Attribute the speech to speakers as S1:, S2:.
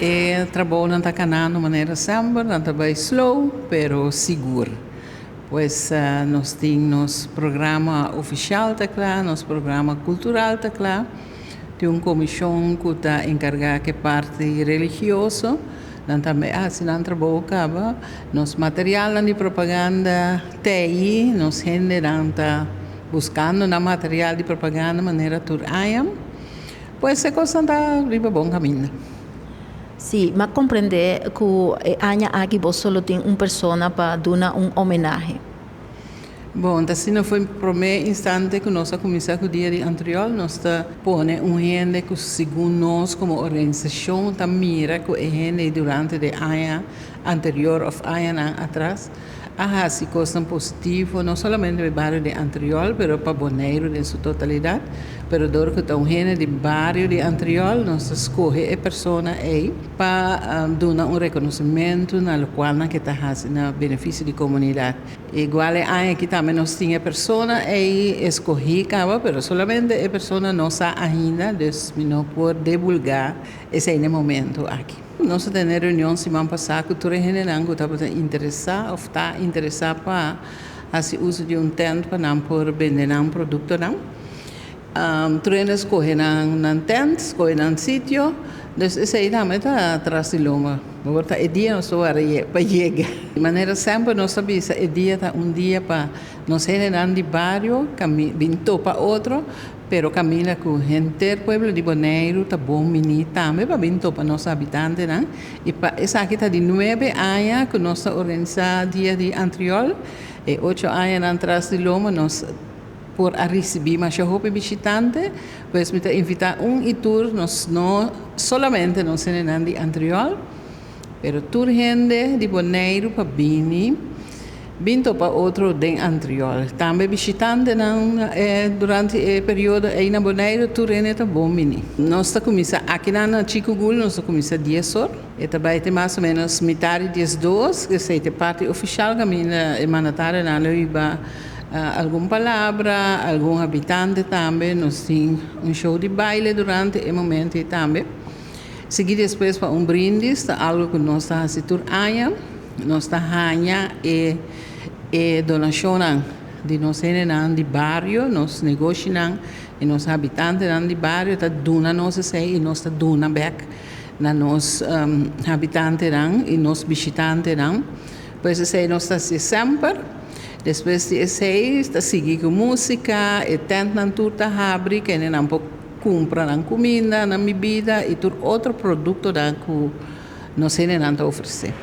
S1: E trabalho não está canando de maneira sempre, não está bem slow, pero seguro. Pois nós temos programa oficial, tá claro, nosso programa cultural, tá claro. Tem uma comissão que está encarregada que parte religiosa. Nós também, se não trabalho acaba, nosso material de propaganda TI, nós gente está buscando na material de propaganda de maneira turayam. Pois a coisa está riba bom caminho.
S2: Sim, mas compreender que aqui você só tem uma pessoa para dar homenagem.
S1: Bom, assim foi o primeiro instante que nós começamos o dia de anterior, nós põe gente que segundo nós como organização mira que a gente durante o ano anterior ou ano atrás se coisas positivas, não somente no bairro de anterior, mas para Bonaire em sua totalidade. Pero dor que tão gente de bairro de anterior, nós escolhe a pessoa aí para dar reconhecimento na qual que está fazendo benefício da comunidade. Igual aqui também nós tinha pessoa aí escolhida, pero solamente a pessoa não sabe ainda, então não pode divulgar esse momento aqui. Nós temos reunião semana passada que toda a gente está interessada ou está interessada para fazer uso de tempo para não poder vender um produto. Treinos escolhem um tent, escolhem um sítio, então esse aí também está atrás de loma. Agora é dia não só para chegar. De maneira sempre nós sabemos que é dia dia para nós generar de bairro, vindo para outro, pero camina com gente do pueblo de Bonaire, tá bom mini também para vindo para nossos habitantes, né? E para essa aqui está de 9 anos que nós organizamos dia de anterior, e 8 anos atrás de loma nós por receber mais visitantes, pois me invitar e tour nós não solamente nós generamos de anterior, pero tour gente de Bonaire para vindo para outro de anterior. Também visitante durante o período aí na Bonaire, tudo é bom mini. Nós começamos aqui na Chico Gul, nós começamos 10 horas. E também tem mais ou menos metade 10 que é a parte oficial que a minha mandatária na Luíba alguma palavra, algum habitante também. Nós temos show de baile durante o momento também. Seguir depois para brindis, algo que nós estamos fazendo amanhã. Nós estamos e donação de nós de bairro, nós negociamos e nós habitantes de bairro está dona nós e nós dona back na nós habitantes e nós visitantes pois esse nós está sempre depois de esse está seguir com música e tenta tudo abre que não pode comprar comida, bebida e todo outro produto que nós não oferecer.